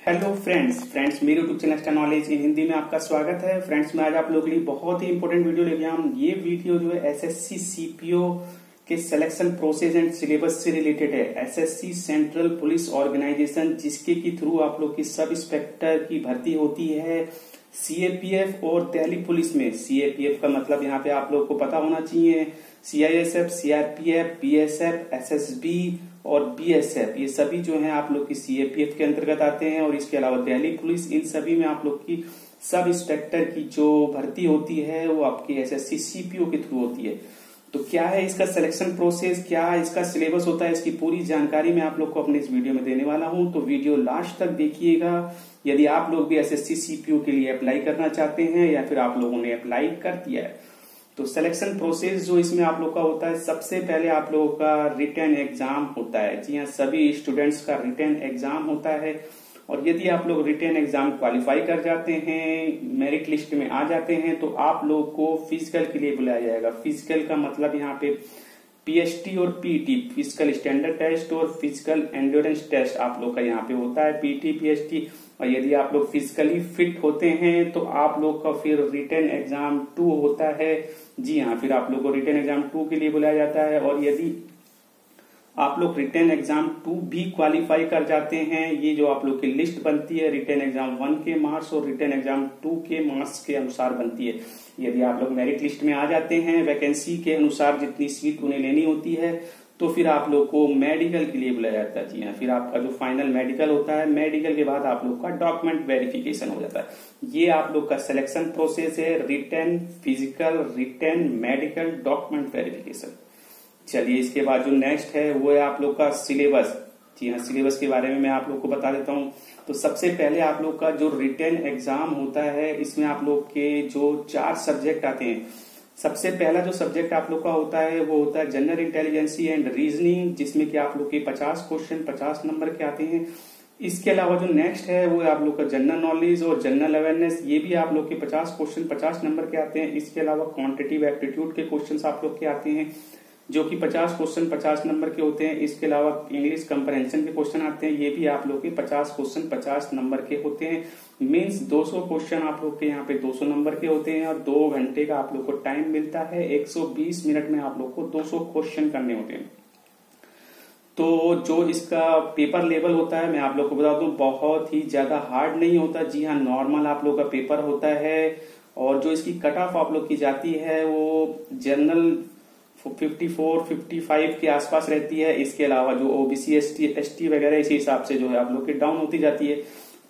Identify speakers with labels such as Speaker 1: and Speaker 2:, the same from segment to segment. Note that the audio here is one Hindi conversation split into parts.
Speaker 1: हेलो फ्रेंड्स मेरे YouTube channel extra knowledge in Hindi में आपका स्वागत है। फ्रेंड्स मैं आज आप लोगों के लिए बहुत ही इंपॉर्टेंट वीडियो लेके आया हूं। ये वीडियो जो है एसएससी सीपीओ के सिलेक्शन प्रोसेस एंड सिलेबस से रिलेटेड है। एसएससी सेंट्रल पुलिस ऑर्गेनाइजेशन जिसके की थ्रू आप लोग की सब इंस्पेक्टर की भर्ती होती है सीएपीएफ और दिल्ली पुलिस में। सीएपीएफ का मतलब यहाँ पे आप लोग को पता होना चाहिए, सीआईएसएफ, सीआरपीएफ, बीएसएफ, एसएसबी और बीएसएफ, ये सभी जो है आप लोग की सीएपीएफ के अंतर्गत आते हैं। और इसके अलावा दिल्ली पुलिस, इन सभी में आप लोग की सब इंस्पेक्टर की जो भर्ती होती है वो आपकी एसएससी सीपीओ के थ्रू होती है। तो क्या है इसका सिलेक्शन प्रोसेस, क्या इसका सिलेबस होता है, इसकी पूरी जानकारी मैं आप लोग को अपने इस वीडियो में देने वाला हूं। तो वीडियो लास्ट तक देखिएगा। यदि आप लोग भी एसएससी सीपीओ के लिए अप्लाई करना चाहते हैं या फिर आप लोगों ने अप्लाई कर दिया है, तो सिलेक्शन प्रोसेस जो इसमें आप लोग का होता है, सबसे पहले आप लोगों का रिटन एग्जाम होता है। जी हाँ, सभी स्टूडेंट्स का रिटन एग्जाम होता है। और यदि आप लोग रिटन एग्जाम क्वालिफाई कर जाते हैं, मेरिट लिस्ट में आ जाते हैं, तो आप लोग को फिजिकल के लिए बुलाया जाएगा। फिजिकल का मतलब यहाँ पे पीएसटी और पीटी, फिजिकल स्टैंडर्ड टेस्ट और फिजिकल एंड्योरेंस टेस्ट आप लोग का यहाँ पे होता है, पीटी पीएसटी। और यदि आप लोग फिजिकली फिट होते हैं तो आप लोग का फिर रिटन एग्जाम 2 होता है। जी हाँ, फिर आप लोग को रिटन एग्जाम 2 के लिए बुलाया जाता है। और यदि आप लोग रिटन एग्जाम 2 भी क्वालिफाई कर जाते हैं, ये जो आप लोग की लिस्ट बनती है रिटन एग्जाम 1 के मार्क्स और रिटन एग्जाम 2 के मार्क्स के अनुसार बनती है। यदि आप लोग मेरिट लिस्ट में आ जाते हैं, वैकेंसी के अनुसार जितनी सीट उन्हें लेनी होती है, तो फिर आप लोग को मेडिकल के लिए बुलाया जाता है। जी हाँ, फिर आपका जो फाइनल मेडिकल होता है, मेडिकल के बाद आप लोग का डॉक्यूमेंट वेरिफिकेशन हो जाता है। ये आप लोग का सिलेक्शन प्रोसेस है, written, physical, written, medical, document verification. चलिए, इसके बाद जो नेक्स्ट है वो है आप लोग का सिलेबस। जी हाँ, सिलेबस के बारे में मैं आप लोग को बता देता हूँ। तो सबसे पहले आप लोग का जो रिटन एग्जाम होता है, इसमें आप लोग के जो 4 सब्जेक्ट आते हैं। सबसे पहला जो सब्जेक्ट आप लोग का होता है वो होता है जनरल इंटेलिजेंसी एंड रीजनिंग, जिसमें कि आप लोग के 50 क्वेश्चन 50 नंबर के आते हैं। इसके अलावा जो नेक्स्ट है वो आप लोग का जनरल नॉलेज और जनरल अवेयरनेस, ये भी आप लोग के 50 क्वेश्चन 50 नंबर के आते हैं। इसके अलावा क्वांटिटेटिव एप्टीट्यूड के क्वेश्चन आप लोग के आते हैं, जो कि 50 क्वेश्चन 50 नंबर के होते हैं। इसके अलावा इंग्लिश कंप्रहेंशन के क्वेश्चन आते हैं, ये भी आप लोग के 50 क्वेश्चन 50 नंबर के होते हैं। मींस 200 क्वेश्चन आप लोग के यहाँ पे 200 नंबर के होते हैं। और 2 घंटे का आप लोग को टाइम मिलता है। 120 मिनट में आप लोग को 200 क्वेश्चन करने होते हैं। तो जो इसका पेपर लेवल होता है, मैं आप लोग को बता दूं, बहुत ही ज्यादा हार्ड नहीं होता। जी हाँ, नॉर्मल आप लोग का पेपर होता है। और जो इसकी कट ऑफ आप लोग की जाती है वो जनरल 54-55 के आसपास रहती है। इसके अलावा जो ओबीसी एसटी वगैरह इसी हिसाब से जो है आप लोग की डाउन होती जाती है।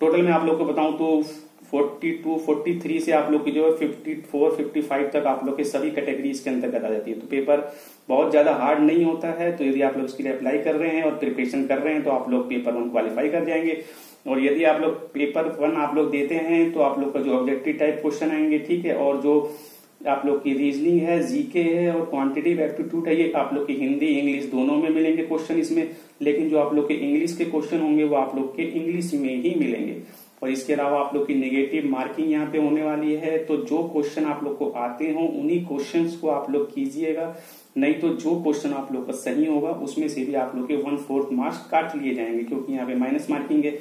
Speaker 1: टोटल में आप लोग को बताऊं तो 42-43 से आप लोग की जो है 54-55 तक आप लोग के सभी कैटेगरी इसके अंतर्गत आ जाती है। तो पेपर बहुत ज्यादा हार्ड नहीं होता है। तो यदि आप लोग इसके लिए अप्लाई कर रहे हैं और प्रिपरेशन कर रहे हैं तो आप लोग पेपर 1 क्वालिफाई कर जाएंगे। और यदि आप लोग पेपर 1 आप लोग देते हैं तो आप लोग का जो ऑब्जेक्टिव टाइप क्वेश्चन आएंगे, ठीक है, और जो आप लोग की रीजनिंग है, जीके है और क्वांटिटेटिव एप्टीट्यूड है, ये आप लोग की हिंदी इंग्लिश दोनों में मिलेंगे क्वेश्चन इसमें। लेकिन जो आप लोग के इंग्लिश के क्वेश्चन होंगे वो आप लोग के इंग्लिश में ही मिलेंगे। और इसके अलावा आप लोग की नेगेटिव मार्किंग यहाँ पे होने वाली है। तो जो क्वेश्चन आप लोग को आते हो उन्हीं क्वेश्चंस को आप लोग कीजिएगा, नहीं तो जो क्वेश्चन आप लोग का सही होगा उसमें से भी आप लोग के 1/4 मार्क्स काट लिए जाएंगे, क्योंकि यहाँ पे माइनस मार्किंग है।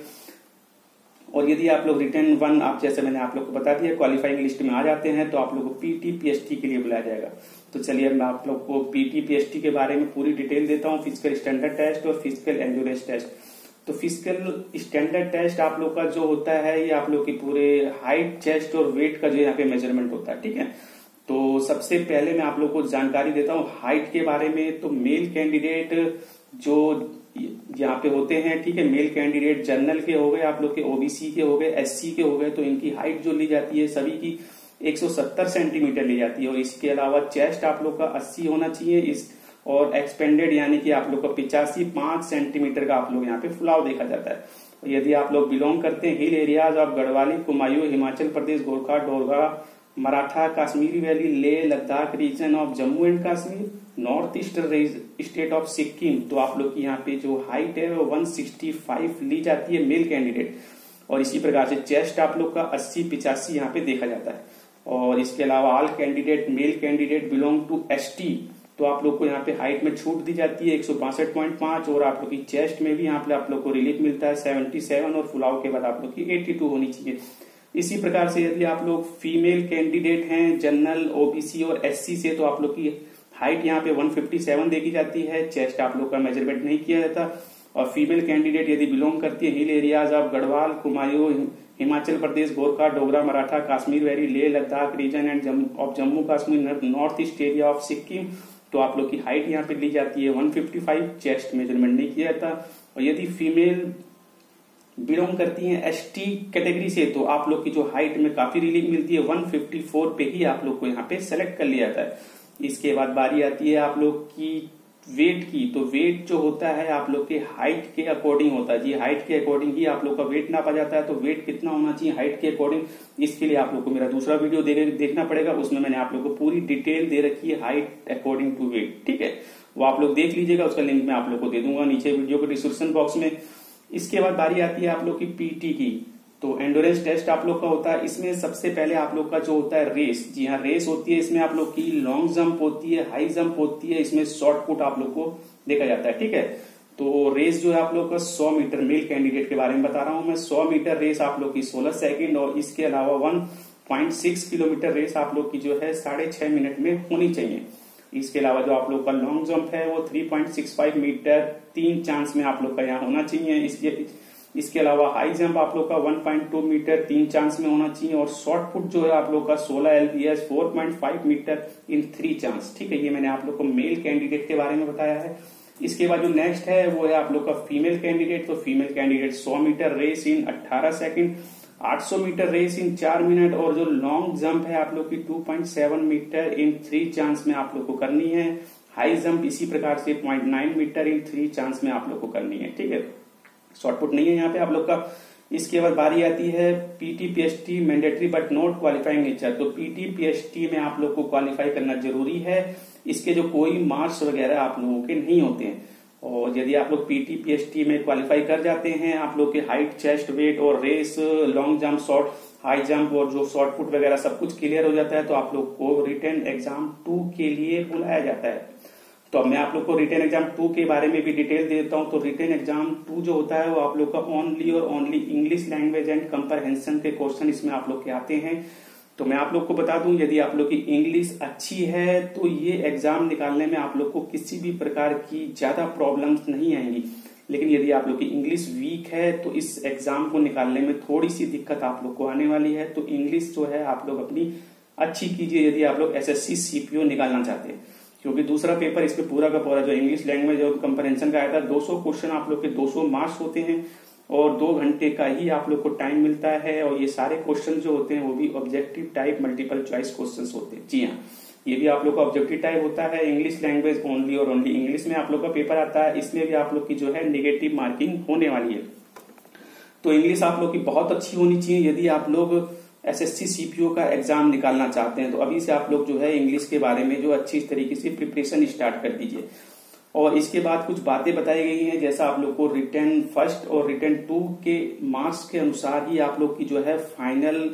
Speaker 1: और यदि आप लोग रिटर्न 1 आप, जैसे मैंने आप लोग को बता दिया, क्वालिफाइंग लिस्ट में आ जाते हैं, तो आप लोग को पीटी पीएसटी के लिए बुलाया जाएगा। तो चलिए मैं आप लोग को पीटी पीएसटी के बारे में पूरी डिटेल देता हूँ, फिजिकल स्टैंडर्ड टेस्ट और फिजिकल एंड्योरेंस टेस्ट। तो फिजिकल स्टैंडर्ड टेस्ट आप लोग का जो होता है, ये आप लोग की पूरे हाइट, चेस्ट और वेट का जो यहाँ पे मेजरमेंट होता है, ठीक है। तो सबसे पहले मैं आप लोग को जानकारी देता हूँ हाइट के बारे में। तो मेल कैंडिडेट जो यहाँ पे होते हैं, ठीक है, मेल कैंडिडेट जनरल के हो गए, आप लोग के ओबीसी के हो गए, एससी के हो गए, तो इनकी हाइट जो ली जाती है सभी की 170 सेंटीमीटर ली जाती है। और इसके अलावा चेस्ट आप लोग का 80 होना चाहिए। इस और एक्सपेंडेड यानी कि आप लोग का 85 सेंटीमीटर का आप लोग यहाँ पे फुलाव देखा जाता है। और यदि आप लोग बिलोंग करते हैं hill areas of Garhwali, Kumaon, Himachal Pradesh, Gorkha, डोरगा, Maratha, Kashmiri valley, Leh Ladakh region of Jammu and Kashmir, north eastern state of Sikkim, तो आप लोग की यहाँ पे जो हाइट है वो 165 ली जाती है मेल कैंडिडेट। और इसी प्रकार से चेस्ट आप लोग का 80-85 यहाँ पे देखा जाता है। और इसके अलावा all candidate male candidate belong to ST, तो आप लोग को यहाँ पे हाइट में छूट दी जाती है 162.5 और आप लोग की चेस्ट में भी यहाँ पे आप लोग को रिलीफ मिलता है 77 और फुल आउट के बाद आप लोग की 82 होनी चाहिए। इसी प्रकार से यदि आप लोग फीमेल कैंडिडेट हैं जनरल, ओबीसी और एससी से, तो आप लोग की हाइट यहाँ पे 157 देखी जाती है, चेस्ट आप लोग का मेजरमेंट नहीं किया जाता। और फीमेल कैंडिडेट यदि बिलोंग करती है hill areas of Garhwal, Kumaon, Himachal Pradesh, Gorkha, Dogra, Maratha, Kashmir valley, Leh Ladakh region and of Jammu Kashmir, north east area of Sikkim, तो आप लोग की हाइट यहाँ पे ली जाती है 155, चेस्ट मेजरमेंट नहीं किया जाता। और यदि फीमेल बिलोंग करती हैं एसटी कैटेगरी से, तो आप लोग की जो हाइट में काफी रिलीफ मिलती है 154 पे ही आप लोग को यहाँ पे सेलेक्ट कर लिया जाता है। इसके बाद बारी आती है आप लोग की वेट की। तो वेट जो होता है आप लोग के हाइट के अकॉर्डिंग होता है जी, हाइट के अकॉर्डिंग ही आप लोग का वेट नापा जाता है। तो वेट कितना होना चाहिए हाइट के अकॉर्डिंग, इसके लिए आप लोग को मेरा दूसरा वीडियो देखना पड़ेगा, उसमें मैंने आप लोग को पूरी डिटेल दे रखी है हाइट अकॉर्डिंग टू वेट, ठीक है, वो आप लोग देख लीजिएगा, उसका लिंक मैं आप लोग को दे दूंगा नीचे वीडियो के डिस्क्रिप्शन बॉक्स में। इसके बाद बारी आती है आप लोग की पीटी की। तो एंडोरेंस टेस्ट आप लोग का होता है, इसमें सबसे पहले आप लोग का जो होता है रेस, जी हाँ रेस होती है, इसमें आप लोग की लॉन्ग जंप होती है, हाई जंप होती है, इसमें शॉर्ट पुट आप लोग को देखा जाता है, ठीक है। तो रेस जो है आप लोग का 100 मीटर, मेल कैंडिडेट के बारे में बता रहा हूं मैं, 100 मीटर रेस आप लोग की 16 सेकंड, और इसके अलावा 1.6 किलोमीटर रेस आप लोग की जो है 6.5 मिनट में होनी चाहिए। इसके अलावा जो आप लोग का लॉन्ग जंप है वो 3.65 मीटर 3 चांस में आप लोग का यहाँ होना चाहिए। इसके अलावा हाई जंप आप लोग का 1.2 मीटर 3 चांस में होना चाहिए, और शॉर्ट पुट जो है आप लोग का 16 LBS 4.5 मीटर इन 3 चांस, ठीक है। ये मैंने आप लोग को मेल कैंडिडेट के बारे में बताया है। इसके बाद जो नेक्स्ट है वो है आप लोग का फीमेल कैंडिडेट। तो female candidate 100 metre race in 18 second, 800 metre race in 4 minute, और जो लॉन्ग जंप है आप लोग की 2.7 मीटर इन 3 चांस में आप लोग को करनी है। हाई जंप इसी प्रकार से 0.9 मीटर इन 3 चांस में आप लोग को करनी है, ठीक है, शॉर्टपुट नहीं है यहाँ पे आप लोग का। इसके बाद बारी आती है PT PHT mandatory but not qualifying nature. तो पीटी पीएचटी में आप लोग को क्वालिफाई करना जरूरी है, इसके जो कोई मार्क्स वगैरह आप लोगों के नहीं होते हैं। और यदि आप लोग पीटी पीएचटी में क्वालिफाई कर जाते हैं, आप लोग के हाइट, चेस्ट, वेट और race, long jump, short, high jump और जो शॉर्ट पुट वगैरह सब कुछ क्लियर हो जाता है, तो आप लोग को रिटन एग्जाम 2 के लिए बुलाया जाता है। तो अब मैं आप लोग को रिटन एग्जाम 2 के बारे में भी डिटेल देता हूं। तो रिटन एग्जाम 2 जो होता है वो आप लोग का ओनली और only English language and comprehension के क्वेश्चन इसमें आप लोग के आते हैं। तो मैं आप लोग को बता दूं, यदि आप लोग की इंग्लिश अच्छी है तो ये एग्जाम निकालने में आप लोग को किसी भी प्रकार की ज्यादा प्रॉब्लम्स नहीं आएंगी। लेकिन यदि आप लोग की इंग्लिश वीक है तो इस एग्जाम को निकालने में थोड़ी सी दिक्कत आप लोग को आने वाली है। तो इंग्लिश जो है आप लोग अपनी अच्छी कीजिए यदि आप लोग एसएससी सीपीओ निकालना चाहते हैं, क्योंकि दूसरा पेपर इसमें पूरा का पूरा जो इंग्लिश लैंग्वेज और कंप्रहेंशन का आया था 200 क्वेश्चन आप लोग के 200 मार्क्स होते हैं, और 2 घंटे का ही आप लोग को टाइम मिलता है। और ये सारे क्वेश्चन जो होते हैं वो भी objective type multiple choice question होते हैं। जी हाँ, ये भी आप लोग का ऑब्जेक्टिव टाइप होता है। इंग्लिश लैंग्वेज ओनली और ओनली इंग्लिश में आप लोग का पेपर आता है, इसमें भी आप लोग की जो है नेगेटिव मार्किंग होने वाली है। तो इंग्लिश आप लोग की बहुत अच्छी होनी चाहिए यदि आप लोग एसएससी सीपीओ का एग्जाम निकालना चाहते हैं। तो अभी से आप लोग जो है इंग्लिश के बारे में जो अच्छी तरीके से प्रिपरेशन स्टार्ट कर दीजिए। और इसके बाद कुछ बातें बताई गई हैं, जैसा आप लोग को रिटर्न फर्स्ट और रिटर्न 2 के मार्क्स के अनुसार ही आप लोग की जो है फाइनल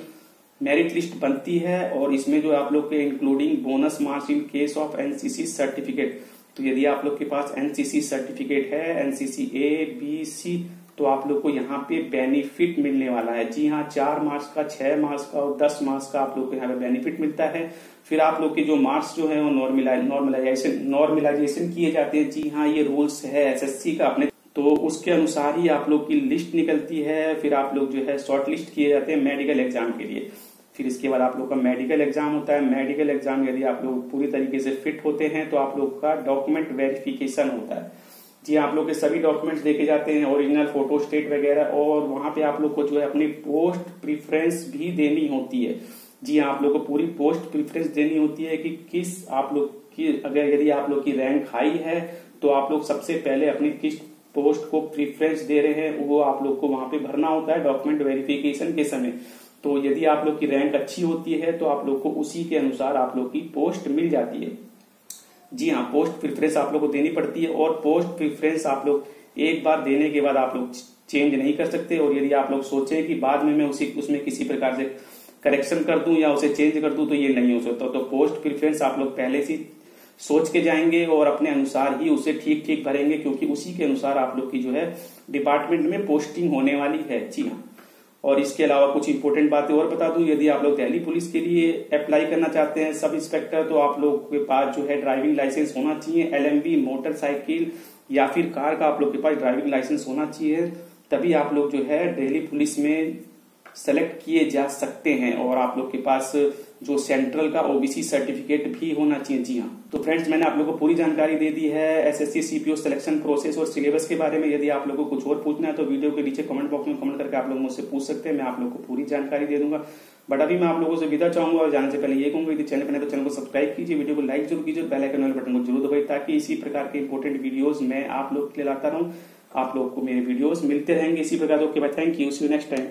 Speaker 1: मेरिट लिस्ट बनती है, और इसमें जो आप लोग के including bonus marks in case of NCC certificate. तो यदि आप लोग के पास एनसीसी सर्टिफिकेट है, एनसीसी ए बी सी, तो आप लोग को यहाँ पे बेनिफिट मिलने वाला है। जी हाँ, 4 मार्क्स का, 6 मार्क्स का और 10 मार्क्स का आप लोग को यहाँ पे बेनिफिट मिलता है। फिर आप लोग के जो मार्क्स जो है वो नॉर्मलाइजेशन किए जाते हैं। जी हाँ, ये रूल्स है एसएससी का अपने, तो उसके अनुसार ही आप लोग की लिस्ट निकलती है। फिर आप लोग जो है शॉर्ट लिस्ट किए जाते हैं मेडिकल एग्जाम के लिए। फिर इसके बाद आप लोग का मेडिकल एग्जाम होता है। मेडिकल एग्जाम यदि आप लोग पूरी तरीके से फिट होते हैं तो आप लोग का डॉक्यूमेंट वेरिफिकेशन होता है। जी आप लोग के सभी डॉक्यूमेंट्स देखे जाते हैं, ओरिजिनल फोटो स्टेट वगैरह, और वहां पे आप लोग को जो है अपनी पोस्ट प्रीफरेंस भी देनी होती है। जी आप लोग को पूरी पोस्ट प्रीफरेंस देनी होती है कि किस आप लोग की, अगर यदि आप लोग की रैंक हाई है तो आप लोग सबसे पहले अपनी किस पोस्ट को प्रीफरेंस दे रहे हैं वो आप लोग को वहां पे भरना होता है डॉक्यूमेंट वेरिफिकेशन के समय। तो यदि आप लोग की रैंक अच्छी होती है तो आप लोग को उसी के अनुसार आप लोग की पोस्ट मिल जाती है। जी हाँ, पोस्ट प्रेफरेंस आप लोग को देनी पड़ती है, और पोस्ट प्रेफरेंस आप लोग एक बार देने के बाद आप लोग चेंज नहीं कर सकते। और यदि आप लोग सोचें कि बाद में मैं उसमें किसी प्रकार से करेक्शन कर दूं या उसे चेंज कर दूं तो ये नहीं हो सकता। तो पोस्ट प्रेफरेंस आप लोग पहले से सोच के जाएंगे और अपने अनुसार ही उसे ठीक ठीक भरेंगे, क्योंकि उसी के अनुसार आप लोग की जो है डिपार्टमेंट में पोस्टिंग होने वाली है। जी हाँ। और इसके अलावा कुछ इंपॉर्टेंट बातें और बता दूं, यदि आप लोग दिल्ली पुलिस के लिए अप्लाई करना चाहते हैं सब इंस्पेक्टर, तो आप लोग के पास जो है ड्राइविंग लाइसेंस होना चाहिए। LMB मोटरसाइकिल या फिर कार का आप लोग के पास ड्राइविंग लाइसेंस होना चाहिए, तभी आप लोग जो है दिल्ली पुलिस में सेलेक्ट किए जा सकते हैं। और आप लोग के पास जो सेंट्रल का OBC सर्टिफिकेट भी होना चाहिए। जी हाँ। तो फ्रेंड्स, मैंने आप लोगों को पूरी जानकारी दे दी है SSC CPO सिलेक्शन प्रोसेस और सिलेबस के बारे में। यदि आप लोगों को कुछ और पूछना है तो वीडियो के नीचे कमेंट बॉक्स में कमेंट करके आप लोग मुझसे पूछ सकते हैं, मैं आप लोगों को पूरी जानकारी दे दूंगा। बट अभी मैं आप लोगों से विदा चाहूंगा, और जाने से पहले ये कहूंगा, यदि चैनल पर नहीं तो चैनल को सब्सक्राइब कीजिए, वीडियो को लाइक जरूर कीजिए, बेल आइकन वाले बटन को जरूर दबाइए, ताकि इसी प्रकार के इंपॉर्टेंट वीडियोज मैं आप लोग के लिए लाता रहूं। आप लोग को मेरे वीडियोस मिलते रहेंगे इसी प्रकार। Okay bye, thank you, see you next time.